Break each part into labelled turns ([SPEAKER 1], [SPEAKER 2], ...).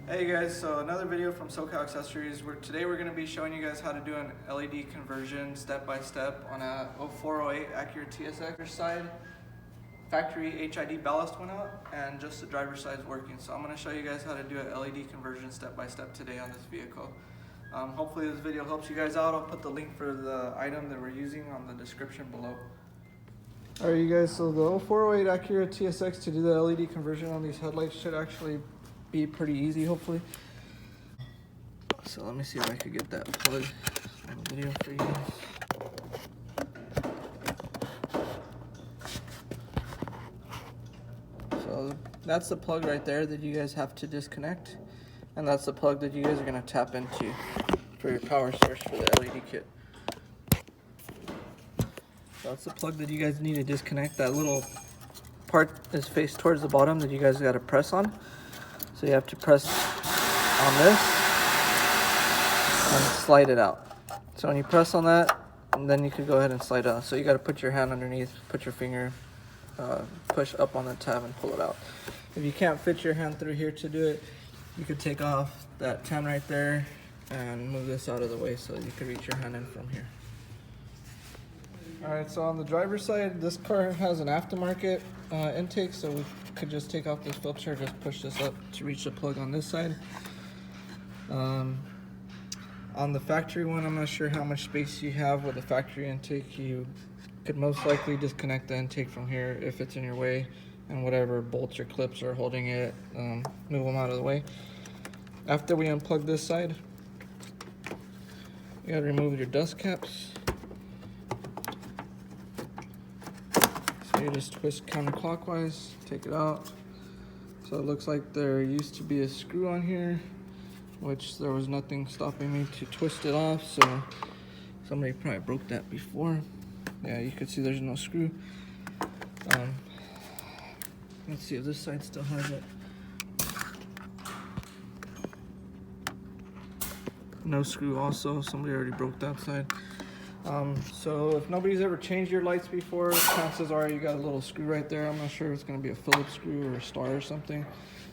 [SPEAKER 1] Hey guys, so another video from SoCal Accessories. Today we're going to be showing you guys how to do an LED conversion step by step on a 0408 Acura TSX side. Factory HID ballast went out and just the driver's side is working. So I'm going to show you guys how to do an LED conversion step by step today on this vehicle. Hopefully this video helps you guys out. I'll put the link for the item that we're using on the description below. Alright you guys, so the 0408 Acura TSX to do the LED conversion on these headlights should actually be pretty easy, hopefully. So let me see if I could get that plug on the video for you guys. So that's the plug right there that you guys have to disconnect, and that's the plug that you guys are going to tap into for your power source for the LED kit. So that's the plug that you guys need to disconnect. That little part is faced towards the bottom that you guys got to press on. So you have to press on this and slide it out. So when you press on that, and then you can go ahead and slide it out. So you got to put your hand underneath, put your finger, push up on the tab and pull it out. If you can't fit your hand through here to do it, you could take off that 10 right there and move this out of the way so you can reach your hand in from here. Alright, so on the driver's side, this car has an aftermarket intake, so we could just take off this filter, just push this up to reach the plug on this side. On the factory one, I'm not sure how much space you have with the factory intake. You could most likely disconnect the intake from here if it's in your way, and whatever bolts or clips are holding it, move them out of the way. After we unplug this side, you gotta remove your dust caps. So you just twist counterclockwise, take it out. So it looks like there used to be a screw on here, which there was nothing stopping me to twist it off, so somebody probably broke that before. Yeah, you can see there's no screw. Let's see if this side still has it. No screw also, somebody already broke that side. So if nobody's ever changed your lights before, chances are you got a little screw right there. I'm not sure if it's going to be a Phillips screw or a star or something.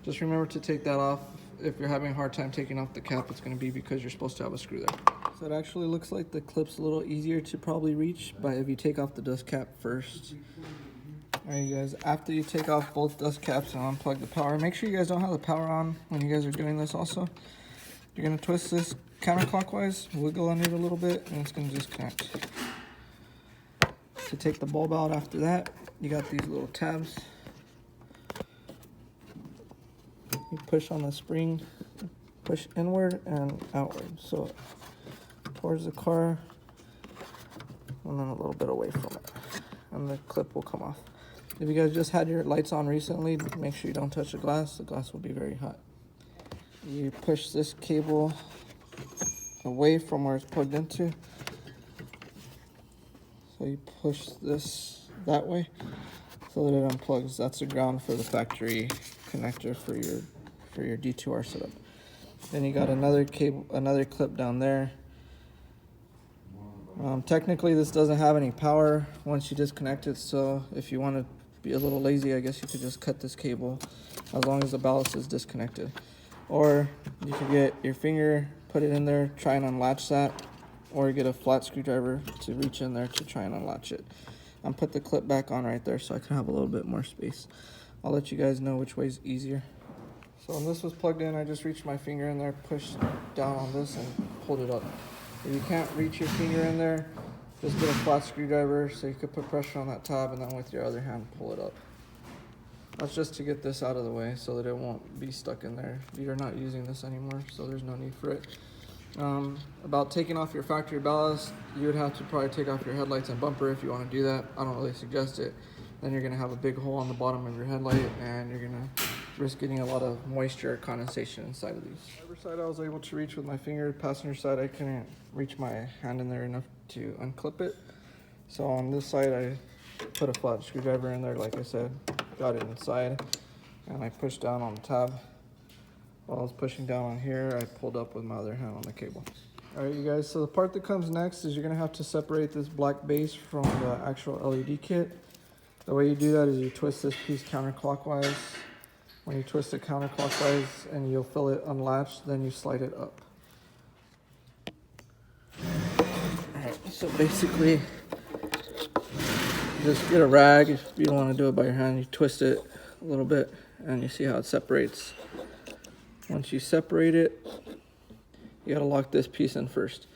[SPEAKER 1] Just remember to take that off. If you're having a hard time taking off the cap, it's going to be because you're supposed to have a screw there. So it actually looks like the clip's a little easier to probably reach, but if you take off the dust cap first. Alright you guys, after you take off both dust caps and unplug the power, make sure you guys don't have the power on when you guys are doing this also. You're going to twist this counterclockwise, wiggle on it a little bit, and it's going to disconnect. To take the bulb out after that, you got these little tabs. You push on the spring, push inward and outward. So towards the car, and then a little bit away from it. And the clip will come off. If you guys just had your lights on recently, make sure you don't touch the glass. The glass will be very hot. You push this cable away from where it's plugged into. So you push this that way so that it unplugs. That's the ground for the factory connector for your D2R setup. Then you got another cable, another clip down there. Technically this doesn't have any power once you disconnect it, so if you want to be a little lazy, I guess you could just cut this cable as long as the ballast is disconnected. Or you could get your finger, put it in there, try and unlatch that, or get a flat screwdriver to reach in there to try and unlatch it. And put the clip back on right there so I can have a little bit more space. I'll let you guys know which way is easier. So when this was plugged in, I just reached my finger in there, pushed down on this and pulled it up. If you can't reach your finger in there, just get a flat screwdriver so you could put pressure on that tab and then with your other hand pull it up. That's just to get this out of the way so that it won't be stuck in there. You're not using this anymore, so there's no need for it. About taking off your factory ballast, you would have to probably take off your headlights and bumper if you want to do that. I don't really suggest it. Then you're going to have a big hole on the bottom of your headlight and you're going to risk getting a lot of moisture or condensation inside of these. Driver's side I was able to reach with my finger. Passenger side I couldn't reach my hand in there enough to unclip it. So on this side I put a flat screwdriver in there, like I said, got it inside, and I pushed down on the tab. While I was pushing down on here, I pulled up with my other hand on the cable. Alright you guys, so the part that comes next is you're going to have to separate this black base from the actual LED kit. The way you do that is you twist this piece counterclockwise. When you twist it counterclockwise and you'll feel it unlatched, then you slide it up. Alright, so basically, just get a rag. If you don't want to do it by your hand, you twist it a little bit and you see how it separates. Once you separate it, you gotta lock this piece in first.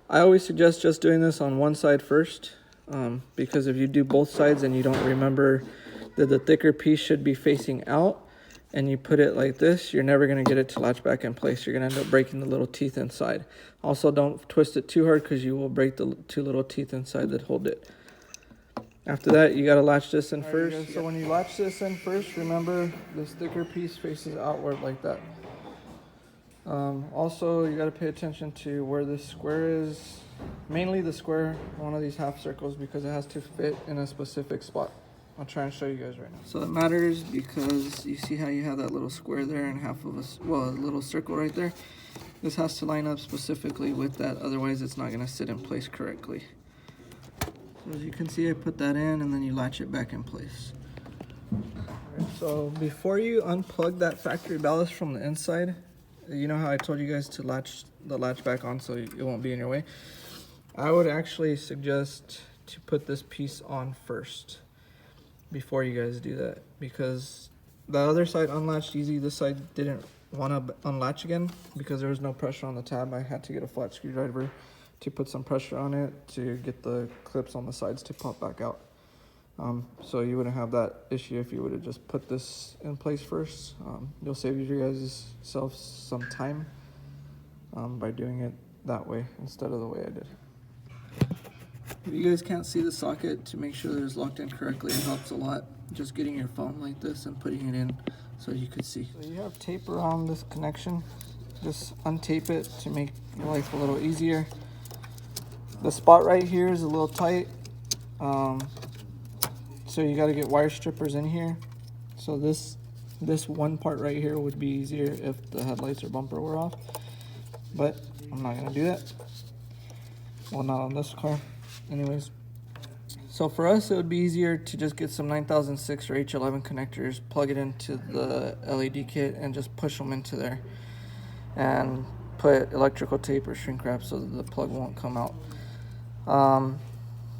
[SPEAKER 1] I always suggest just doing this on one side first, because if you do both sides and you don't remember that the thicker piece should be facing out and you put it like this, you're never going to get it to latch back in place. You're going to end up breaking the little teeth inside. Also, don't twist it too hard because you will break the two little teeth inside that hold it. After that, you got to latch this in first. Right, so when you latch this in first, remember this thicker piece faces outward like that. Also, you got to pay attention to where this square is. Mainly the square, one of these half circles, because it has to fit in a specific spot. I'll try and show you guys right now. So it matters because you see how you have that little square there and half of a little circle right there. This has to line up specifically with that, otherwise it's not going to sit in place correctly. So as you can see, I put that in and then you latch it back in place. Right, so before you unplug that factory ballast from the inside, you know how I told you guys to latch the latch back on so it won't be in your way? I would actually suggest to put this piece on first before you guys do that, because the other side unlatched easy. This side didn't want to unlatch again because there was no pressure on the tab. I had to get a flat screwdriver to put some pressure on it to get the clips on the sides to pop back out. So you wouldn't have that issue if you would have just put this in place first. You'll save you guys self some time by doing it that way instead of the way I did. If you guys can't see the socket, to make sure that it's locked in correctly, it helps a lot. Just getting your phone like this and putting it in so you could see. So you have tape around this connection. Just untape it to make your life a little easier. The spot right here is a little tight. So you got to get wire strippers in here. So this one part right here would be easier if the headlights or bumper were off. But I'm not going to do that. Well, not on this car. Anyways, so for us it would be easier to just get some 9006 or H11 connectors, plug it into the LED kit and just push them into there and put electrical tape or shrink wrap so that the plug won't come out.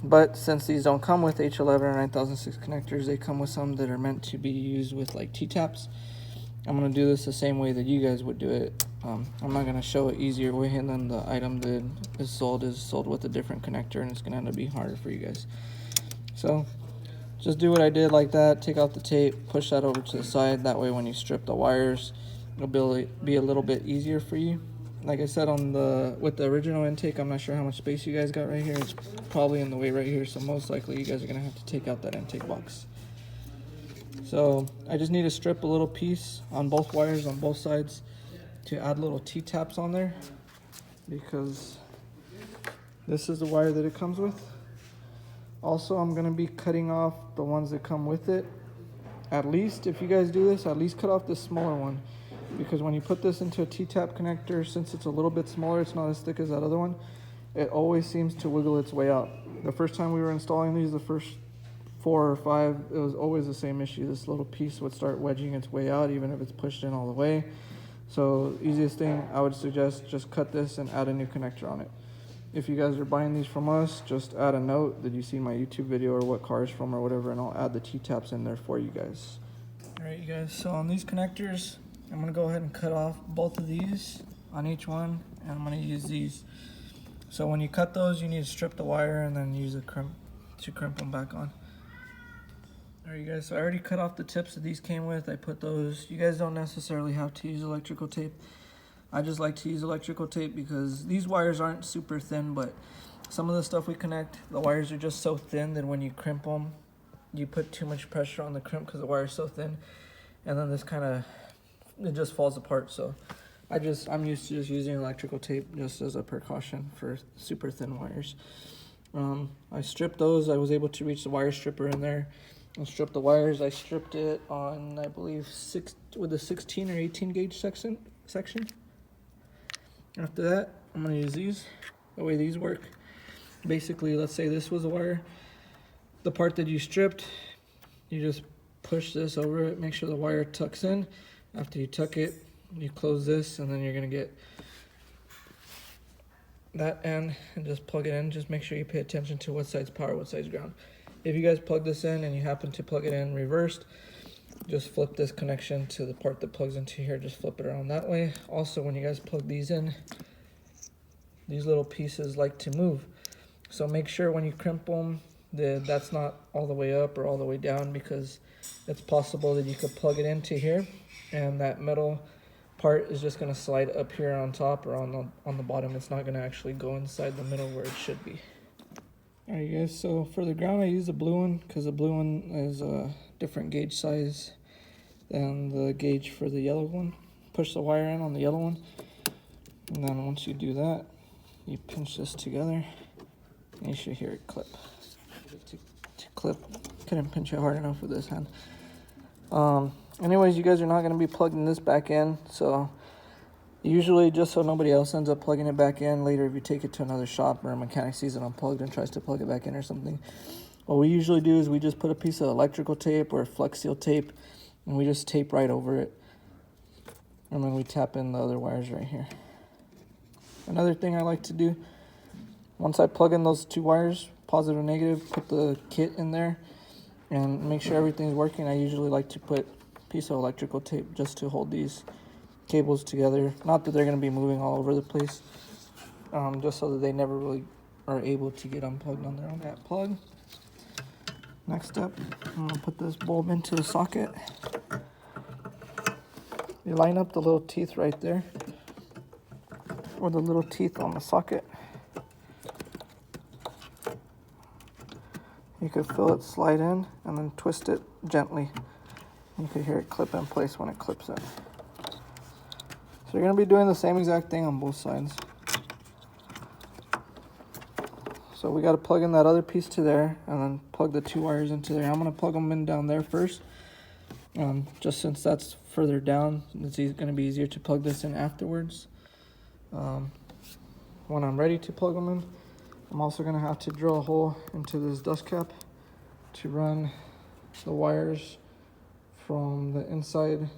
[SPEAKER 1] But since these don't come with H11 or 9006 connectors, they come with some that are meant to be used with like T-taps. I'm going to do this the same way that you guys would do it. I'm not going to show an easier way, and then the item that is sold with a different connector, and it's going to end up being harder for you guys. So just do what I did like that. Take out the tape, push that over to the side. That way when you strip the wires, it'll be a little bit easier for you. Like I said, with the original intake, I'm not sure how much space you guys got right here. It's probably in the way right here, so most likely you guys are going to have to take out that intake box. So I just need to strip a little piece on both wires on both sides to add little T-taps on there, because this is the wire that it comes with. Also, I'm going to be cutting off the ones that come with it. At least, if you guys do this, at least cut off this smaller one, because when you put this into a T-tap connector, since it's a little bit smaller, it's not as thick as that other one, it always seems to wiggle its way out. The first time we were installing these, the first 4 or 5, it was always the same issue. This little piece would start wedging its way out even if it's pushed in all the way. So easiest thing, I would suggest just cut this and add a new connector on it. If you guys are buying these from us, just add a note that you see my YouTube video or what car is from or whatever, and I'll add the T-taps in there for you guys. Alright you guys, so on these connectors, I'm going to go ahead and cut off both of these on each one, and I'm going to use these. So when you cut those, you need to strip the wire and then use a crimp to crimp them back on. Alright you guys, so I already cut off the tips that these came with. I put those. You guys don't necessarily have to use electrical tape. I just like to use electrical tape because these wires aren't super thin, but some of the stuff we connect, the wires are just so thin that when you crimp them, you put too much pressure on the crimp because the wire is so thin, and then this it just falls apart. So I'm used to just using electrical tape just as a precaution for super thin wires. I stripped those. I was able to reach the wire stripper in there and strip the wires. I stripped it on, I believe, with a 16 or 18 gauge section. After that, I'm going to use these. The way these work, basically, let's say this was a wire. The part that you stripped, you just push this over it, make sure the wire tucks in. After you tuck it, you close this, and then you're gonna get that end and just plug it in. Just make sure you pay attention to what side's power, what side's ground. If you guys plug this in and you happen to plug it in reversed, just flip this connection to the part that plugs into here, just flip it around that way. Also, when you guys plug these in, these little pieces like to move. So make sure when you crimp them, that's not all the way up or all the way down, because it's possible that you could plug it into here and that metal part is just going to slide up here on top or on the bottom. It's not going to actually go inside the middle where it should be. Alright guys, so for the ground I use the blue one because the blue one is a different gauge size than the gauge for the yellow one. Push the wire in on the yellow one, and then once you do that, you pinch this together and you should hear it clip. To clip, couldn't pinch it hard enough with this hand. Anyways, you guys are not going to be plugging this back in, so usually, just so nobody else ends up plugging it back in later, if you take it to another shop or a mechanic sees it unplugged and tries to plug it back in or something, what we usually do is we just put a piece of electrical tape or Flex Seal tape and we just tape right over it, and then we tap in the other wires right here. Another thing I like to do, once I plug in those two wires, positive and negative, put the kit in there and make sure everything's working. I usually like to put a piece of electrical tape just to hold these cables together. Not that they're going to be moving all over the place, just so that they never really are able to get unplugged on their own. That plug. Next up, I'm going to put this bulb into the socket. You line up the little teeth right there, or the little teeth on the socket. You could feel it slide in and then twist it gently. You could hear it clip in place when it clips in. So you're going to be doing the same exact thing on both sides. So we got to plug in that other piece to there and then plug the two wires into there. I'm going to plug them in down there first. Just since that's further down, it's going to be easier to plug this in afterwards. When I'm ready to plug them in, I'm also going to have to drill a hole into this dust cap to run the wires from the inside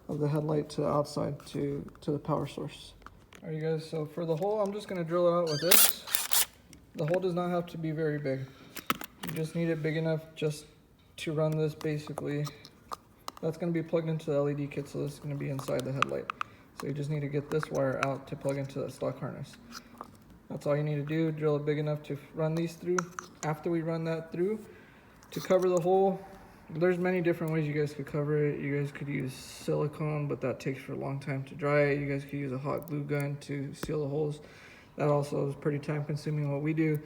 [SPEAKER 1] of the headlight to the outside to the power source. Alright you guys, so for the hole, I'm just going to drill it out with this. The hole does not have to be very big. You just need it big enough just to run this basically. That's going to be plugged into the LED kit, so this is going to be inside the headlight. So you just need to get this wire out to plug into that stock harness. That's all you need to do, drill it big enough to run these through. After we run that through, to cover the hole, there's many different ways you guys could cover it. You guys could use silicone, but that takes for a long time to dry it. You guys could use a hot glue gun to seal the holes. That also is pretty time consuming. What we do,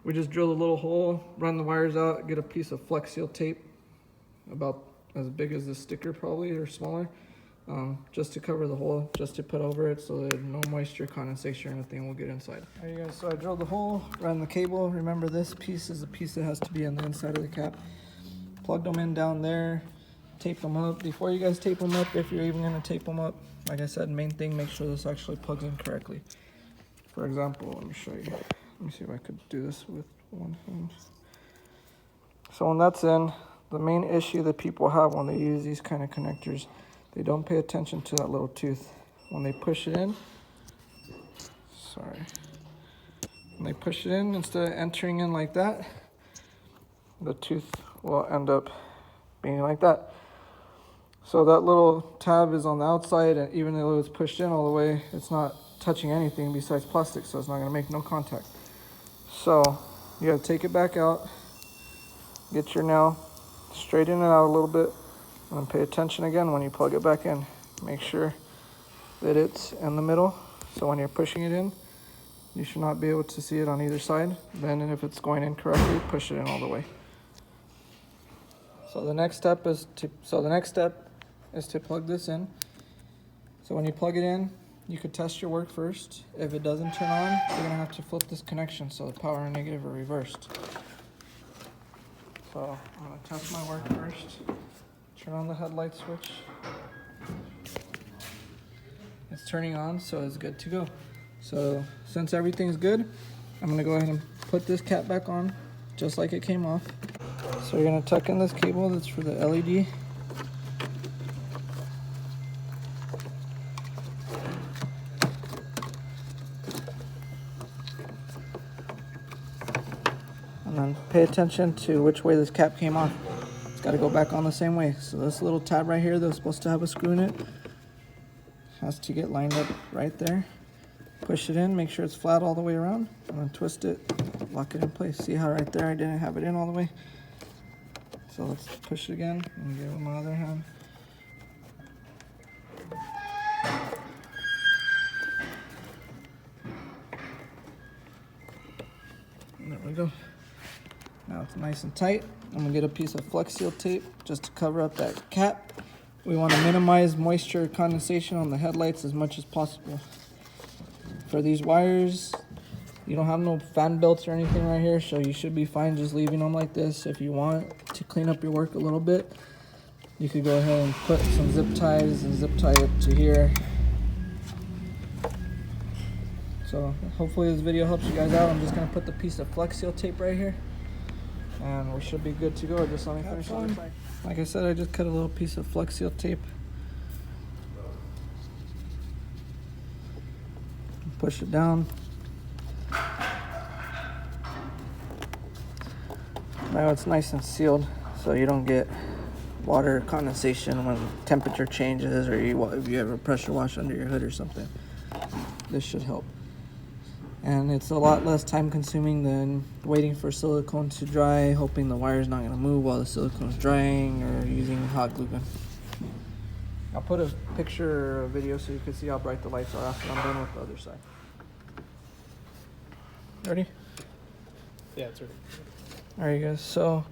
[SPEAKER 1] we just drill a little hole, run the wires out, get a piece of Flex Seal tape, about as big as this sticker probably, or smaller, just to cover the hole, just to put over it so that no moisture, condensation, or anything will get inside. Alright you guys, so I drilled the hole, ran the cable. Remember, this piece is the piece that has to be on the inside of the cap. Plugged them in down there, tape them up. Before you guys tape them up, if you're even going to tape them up, like I said, main thing, make sure this actually plugs in correctly. For example, let me show you. Let me see if I could do this with one hand. So when that's in, the main issue that people have when they use these kind of connectors, they don't pay attention to that little tooth. When they push it in, when they push it in, instead of entering in like that, the tooth will end up being like that. So that little tab is on the outside, and even though it's pushed in all the way, it's not touching anything besides plastic, so it's not going to make no contact. So you got to take it back out, get your nail, straighten it out a little bit, and then pay attention again when you plug it back in. Make sure that it's in the middle, so when you're pushing it in, you should not be able to see it on either side. Then if it's going in correctly, push it in all the way. So the next step is to plug this in. So when you plug it in, you could test your work first. If it doesn't turn on, you're gonna have to flip this connection so the power and negative are reversed. So I'm gonna test my work first. Turn on the headlight switch. It's turning on, so it's good to go. So since everything's good, I'm gonna go ahead and put this cap back on, just like it came off. So you're gonna tuck in this cable that's for the LED. And then pay attention to which way this cap came off. It's got to go back on the same way. So this little tab right here that's supposed to have a screw in it has to get lined up right there. Push it in, make sure it's flat all the way around, and then twist it, lock it in place. See how right there I didn't have it in all the way? So let's push it again and get it with my other hand. And there we go. Now it's nice and tight. I'm gonna get a piece of Flex Seal tape just to cover up that cap. We want to minimize moisture condensation on the headlights as much as possible. For these wires, you don't have no fan belts or anything right here, so you should be fine just leaving them like this. If you want to clean up your work a little bit, you could go ahead and put some zip ties and zip tie it to here. So hopefully this video helps you guys out. I'm just gonna put the piece of Flex Seal tape right here, and we should be good to go. Just let me finish on. Like I said, I just cut a little piece of Flex Seal tape. Push it down. Now it's nice and sealed, so you don't get water condensation when temperature changes, or if you have a pressure wash under your hood or something. This should help. And it's a lot less time consuming than waiting for silicone to dry, hoping the wire's not going to move while the silicone's drying, or using hot glue gun. I'll put a picture or a video so you can see how bright the lights are after I'm done with the other side. Ready?
[SPEAKER 2] Yeah, it's ready.
[SPEAKER 1] Alright guys, so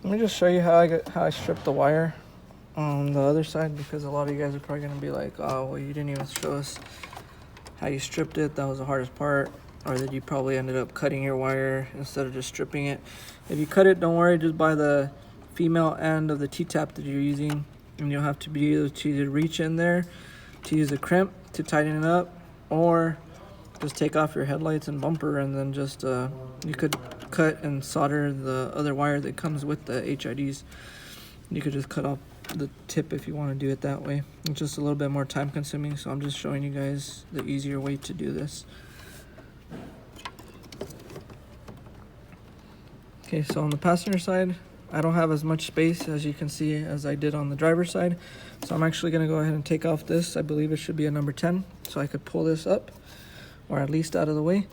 [SPEAKER 1] let me just show you how I stripped the wire on the other side, because a lot of you guys are probably going to be like, oh, well, you didn't even show us how you stripped it. That was the hardest part. Or that you probably ended up cutting your wire instead of just stripping it. If you cut it, don't worry, just buy the female end of the T-tap that you're using, and you'll have to be able to either reach in there to use a crimp to tighten it up, or just take off your headlights and bumper, and then just you could cut and solder the other wire that comes with the HIDs. You could just cut off the tip if you want to do it that way. It's just a little bit more time consuming, so I'm just showing you guys the easier way to do this. Okay, so on the passenger side, I don't have as much space as you can see as I did on the driver's side, so I'm actually going to go ahead and take off this. I believe it should be a number 10, so I could pull this up, or at least out of the way.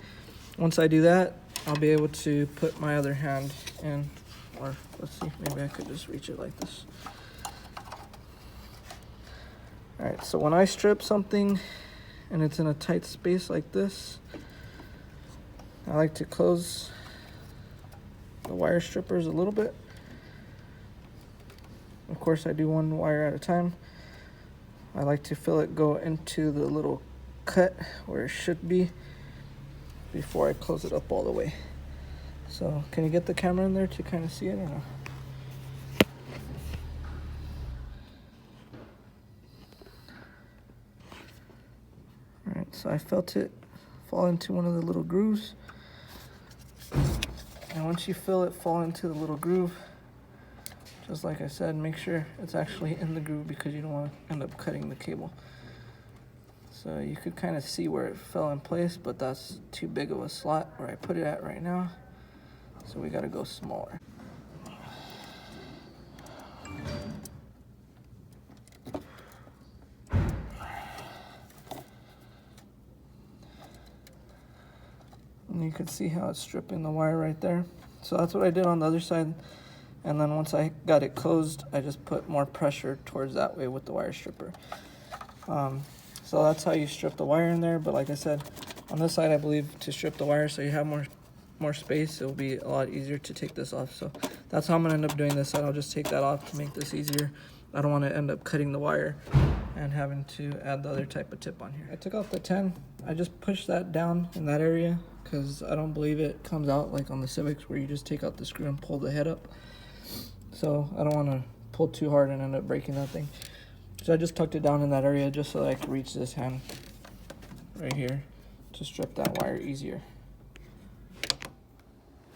[SPEAKER 1] Once I do that, I'll be able to put my other hand in, or let's see, maybe I could just reach it like this. Alright, so when I strip something and it's in a tight space like this, I like to close the wire strippers a little bit. Of course, I do one wire at a time. I like to feel it go into the little cut where it should be before I close it up all the way. So can you get the camera in there to kind of see it or no? Alright, so I felt it fall into one of the little grooves. And once you feel it fall into the little groove, just like I said, make sure it's actually in the groove, because you don't want to end up cutting the cable. So you could kind of see where it fell in place, but that's too big of a slot where I put it at right now. So we got to go smaller. And you can see how it's stripping the wire right there. So that's what I did on the other side. And then once I got it closed, I just put more pressure towards that way with the wire stripper. So that's how you strip the wire in there. But like I said, on this side, I believe to strip the wire so you have more space, it'll be a lot easier to take this off. So that's how I'm gonna end up doing this side. I'll just take that off to make this easier. I don't want to end up cutting the wire and having to add the other type of tip on here. I took off the 10. I just pushed that down in that area, because I don't believe it comes out like on the Civics where you just take out the screw and pull the head up. So I don't want to pull too hard and end up breaking that thing. So I just tucked it down in that area just so that I could reach this hand right here to strip that wire easier.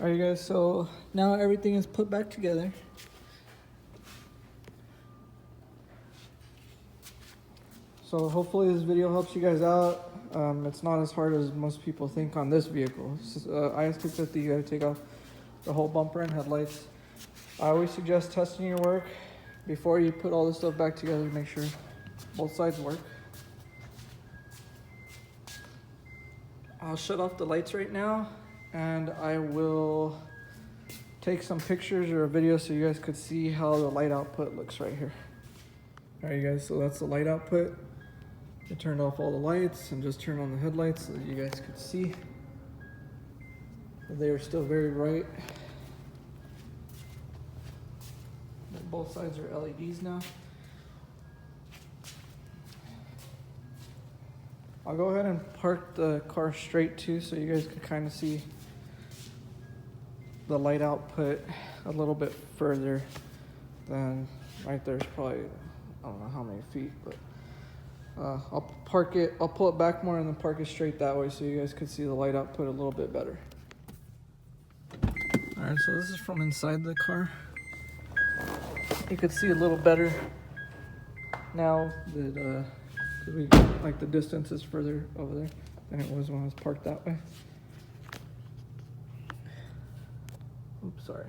[SPEAKER 1] Alright guys, so now everything is put back together. So hopefully this video helps you guys out. It's not as hard as most people think on this vehicle. IS250, you gotta take off the whole bumper and headlights. I always suggest testing your work before you put all this stuff back together to make sure both sides work. I'll shut off the lights right now and I will take some pictures or a video so you guys could see how the light output looks right here. Alright guys, so that's the light output. I turned off all the lights and just turned on the headlights so that you guys could see. They are still very bright. Both sides are LEDs now. I'll go ahead and park the car straight too so you guys can kind of see the light output a little bit further than right there's probably, I don't know how many feet, but I'll park it, I'll pull it back more and then park it straight that way so you guys can see the light output a little bit better. Alright, so this is from inside the car. You could see a little better now that like the distance is further over there than it was when I was parked that way. Oops, sorry.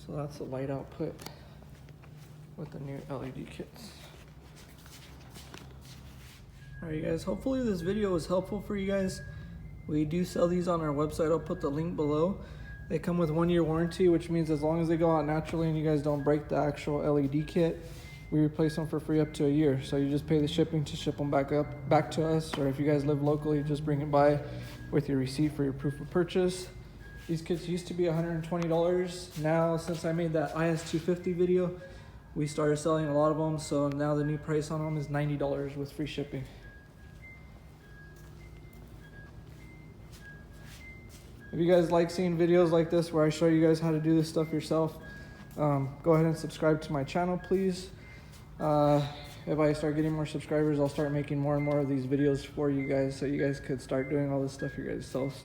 [SPEAKER 1] So that's the light output with the new LED kits. Alright you guys, hopefully this video was helpful for you guys. We do sell these on our website. I'll put the link below. They come with 1-year warranty, which means as long as they go out naturally and you guys don't break the actual LED kit, we replace them for free up to a year. So you just pay the shipping to ship them back to us, or if you guys live locally, just bring it by with your receipt for your proof of purchase. These kits used to be $120. Now, since I made that IS250 video, we started selling a lot of them. So now the new price on them is $90 with free shipping. If you guys like seeing videos like this where I show you guys how to do this stuff yourself, go ahead and subscribe to my channel, please. If I start getting more subscribers, I'll start making more and more of these videos for you guys so you guys could start doing all this stuff you guys yourselves.